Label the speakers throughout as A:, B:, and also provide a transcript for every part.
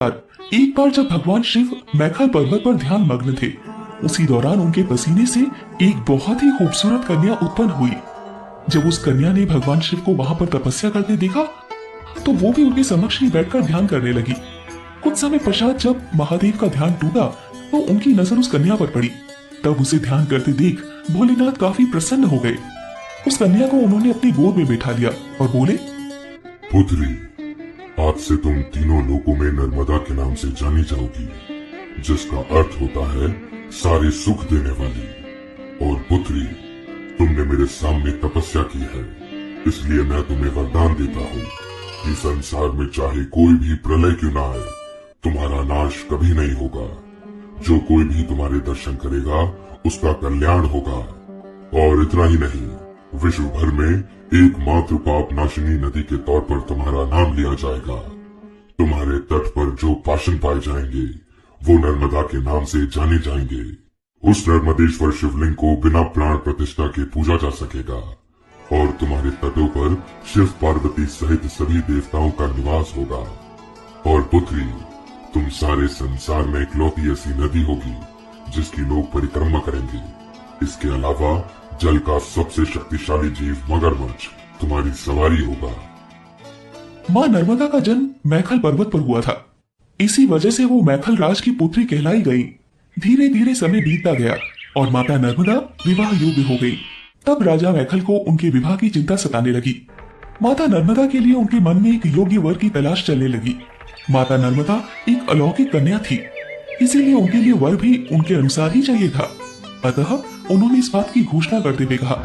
A: एक बार जब भगवान शिव मैखल पर्वत पर ध्यान मग्न थे, उसी दौरान उनके पसीने से एक बहुत ही खूबसूरत कन्या उत्पन्न हुई। जब उस कन्या ने भगवान शिव को वहां पर तपस्या करते देखा तो वो भी उनके समक्ष ही बैठकर ध्यान करने लगी। कुछ समय पश्चात जब महादेव का ध्यान टूटा तो उनकी नजर उस कन्या पर पड़ी। तब उसे ध्यान करते देख भोलेनाथ काफी प्रसन्न हो गए। उस कन्या को उन्होंने अपनी गोद में बैठा लिया और बोले,
B: पुत्री, आज से तुम तीनों लोकों में नर्मदा के नाम से जानी जाओगी, जिसका अर्थ होता है सारे सुख देने वाली। और पुत्री, तुमने मेरे सामने तपस्या की है, इसलिए मैं तुम्हें वरदान देता हूँ कि संसार में चाहे कोई भी प्रलय क्यों ना आए, तुम्हारा नाश कभी नहीं होगा। जो कोई भी तुम्हारे दर्शन करेगा उसका कल्याण होगा। और इतना ही नहीं, विश्व भर में एकमात्र पाप नाशिनी नदी के तौर पर तुम्हारा नाम लिया जाएगा। तुम्हारे तट पर जो पाषण पाए जाएंगे वो नर्मदा के नाम से जाने जाएंगे। उस नर्मदेश्वर शिवलिंग को बिना प्राण प्रतिष्ठा के पूजा जा सकेगा और तुम्हारे तटों पर शिव पार्वती सहित सभी देवताओं का निवास होगा। और पुत्री, तुम सारे संसार में इकलौती ऐसी नदी होगी जिसकी लोग परिक्रमा करेंगे। इसके अलावा जल का सबसे शक्तिशाली जीव मगरमच्छ तुम्हारी सवारी होगा।
A: माँ नर्मदा का जन्म मैखल पर्वत पर हुआ था। इसी वजह से वो मैखल राज की पुत्री कहलाई गई। धीरे धीरे समय बीतता गया और माता नर्मदा विवाह योग्य हो गई। तब राजा मैखल को उनके विवाह की चिंता सताने लगी। माता नर्मदा के लिए उनके मन में एक योग्य वर की तलाश चलने लगी। माता नर्मदा एक अलौकिक कन्या थी, इसीलिए उनके लिए वर भी उनके अनुसार ही चाहिए था। अतः उन्होंने इस बात की घोषणा करते हुए कहा,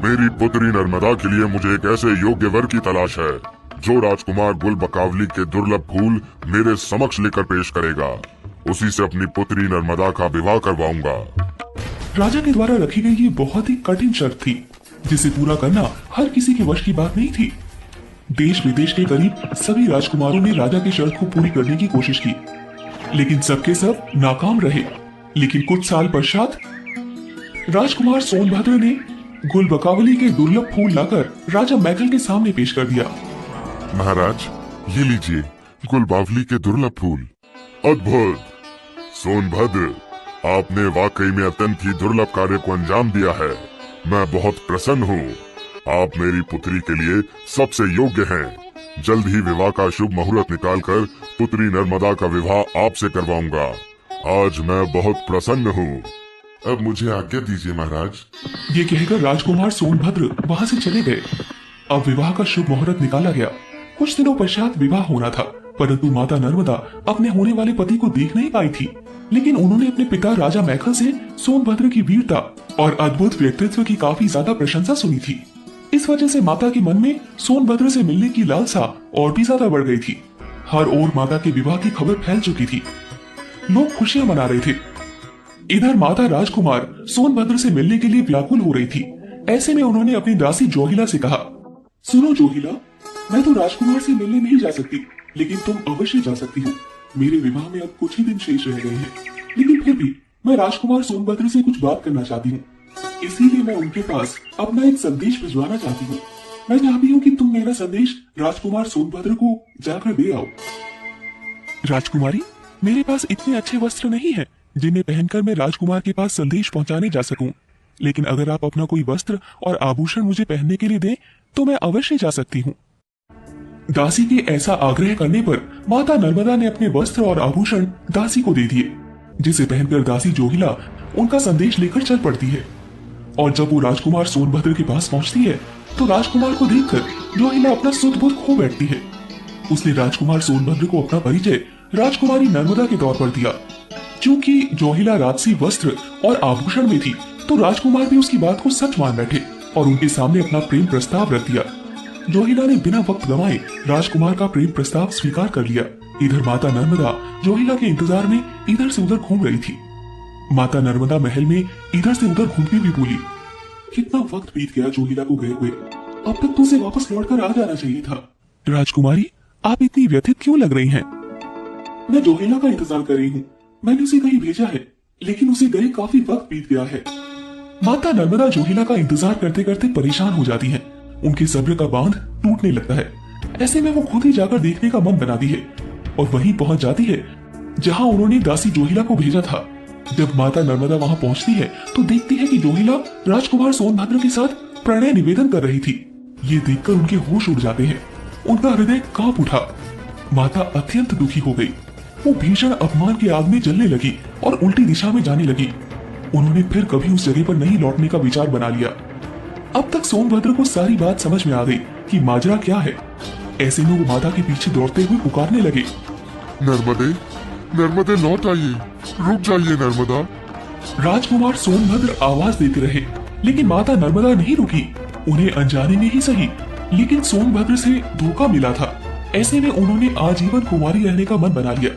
B: मेरी पुत्री नर्मदा के लिए मुझे एक ऐसे योग्य वर की तलाश है जो राजकुमार गुल बकावली के दुर्लभ फूल मेरे समक्ष लेकर पेश करेगा। उसी से अपनी पुत्री नर्मदा का विवाह करवाऊंगा।
A: राजा के द्वारा रखी गई ये बहुत ही कठिन शर्त थी, जिसे पूरा करना हर किसी के वश की बात नहीं थी। देश विदेश के करीब सभी राजकुमारों ने राजा की शर्त को पूरी करने की कोशिश की, लेकिन सबके सब नाकाम रहे। लेकिन कुछ साल पश्चात राजकुमार सोनभद्र ने गुल बकावली के दुर्लभ फूल लाकर राजा मैखल के सामने पेश कर दिया।
B: महाराज, ये लीजिए गुल बावली के दुर्लभ फूल। अद्भुत! सोनभद्र, आपने वाकई में अत्यंत ही दुर्लभ कार्य को अंजाम दिया है। मैं बहुत प्रसन्न हूँ। आप मेरी पुत्री के लिए सबसे योग्य हैं। जल्द ही विवाह का शुभ मुहूर्त निकालकर पुत्री नर्मदा का विवाह आपसे करवाऊंगा। आज मैं बहुत प्रसन्न हूँ। अब मुझे आज्ञा दीजिए महाराज।
A: ये कहकर राजकुमार सोनभद्र वहाँ से चले गए। अब विवाह का शुभ मुहूर्त निकाला गया। कुछ दिनों पश्चात विवाह होना था, परंतु माता नर्मदा अपने होने वाले पति को देख नहीं पाई थी। लेकिन उन्होंने अपने पिता राजा मैखल से सोनभद्र की वीरता और अद्भुत व्यक्तित्व की काफी ज्यादा प्रशंसा सुनी थी। इस वजह से माता के मन में सोनभद्र से मिलने की लालसा और भी ज्यादा बढ़ गई थी। हर ओर माता के विवाह की खबर फैल चुकी थी। लोग खुशियां मना रहे थे। इधर माता राजकुमार सोनभद्र से मिलने के लिए व्याकुल हो रही थी। ऐसे में उन्होंने अपनी दासी जोहिला से कहा, सुनो जोहिला, मैं तो राजकुमार से मिलने नहीं जा सकती, लेकिन तुम अवश्य जा सकती हो। मेरे विवाह में अब कुछ ही दिन शेष रह गए हैं, लेकिन फिर भी मैं राजकुमार सोनभद्र से कुछ बात करना चाहती हूँ। इसीलिए मैं उनके पास अपना एक संदेश भिजवाना चाहती हूँ। मैं चाहती हूँ कि तुम मेरा संदेश राजकुमार सोनभद्र को जाकर दे आओ। राजकुमारी, मेरे पास इतने अच्छे वस्त्र नहीं है जिन्हें पहनकर मैं राजकुमार के पास संदेश पहुंचाने जा सकूं। लेकिन अगर आप अपना कोई वस्त्र और आभूषण मुझे पहनने के लिए दें तो मैं अवश्य जा सकती हूँ। दासी के ऐसा आग्रह करने पर माता नर्मदा ने अपने वस्त्र और आभूषण दासी को दे दिए, जिसे पहनकर दासी जोहिला उनका संदेश लेकर चल पड़ती है। और जब वो राजकुमार सोनभद्र के पास पहुंचती है तो राजकुमार को देखकर जोहिला अपना सुध बुध खो बैठती है। उसने राजकुमार सोनभद्र को अपना परिचय राजकुमारी नर्मदा के तौर पर दिया। क्योंकि जोहिला राजसी वस्त्र और आभूषण में थी तो राजकुमार भी उसकी बात को सच मान बैठे और उनके सामने अपना प्रेम प्रस्ताव रख दिया। जोहिला ने बिना वक्त गंवाए राजकुमार का प्रेम प्रस्ताव स्वीकार कर लिया। इधर माता नर्मदा जोहिला के इंतजार में इधर से उधर घूम रही थी। माता नर्मदा महल में इधर से उधर घूमती हुई बोली, कितना वक्त बीत गया जोहिला को गए हुए, अब तक तो उसे वापस लौटकर आ जाना चाहिए था। राजकुमारी, आप इतनी व्यथित क्यों लग रही हैं? मैं जोहिला का इंतजार कर रही हूँ। मैंने उसे कहीं भेजा है, लेकिन उसे गए काफी वक्त बीत गया है। माता नर्मदा जोहिला का इंतजार करते करते परेशान हो जाती हैं। उनके सब्र का बांध टूटने लगता है। ऐसे में वो खुद ही जाकर देखने का मन बनाती है। और वहीं पहुंच जाती है जहां उन्होंने दासी जोहिला को भेजा था। जब माता नर्मदा वहां पहुंचती है तो देखती है कि जोहिला राजकुमार सोनभद्र के साथ प्रणय निवेदन कर रही थी। ये देखकर उनके होश उड़ जाते हैं, उनका हृदय कांप उठा। माता अत्यंत दुखी हो गई, वो भीषण अपमान की आग में जलने लगी और उल्टी दिशा में जाने लगी। उन्होंने फिर कभी उस जगह पर नहीं लौटने का विचार बना लिया। अब तक सोनभद्र को सारी बात समझ में आ गई कि माजरा क्या है। ऐसे में वो माता के पीछे दौड़ते हुए पुकारने लगे,
B: नर्मदे, नर्मदे लौट आइए, रुक जाइए नर्मदा।
A: राजकुमार सोनभद्र आवाज देते रहे, लेकिन माता नर्मदा नहीं रुकी। उन्हें अनजाने में ही सही, लेकिन सोनभद्र से धोखा मिला था। ऐसे में उन्होंने आजीवन कुमारी रहने का मन बना लिया।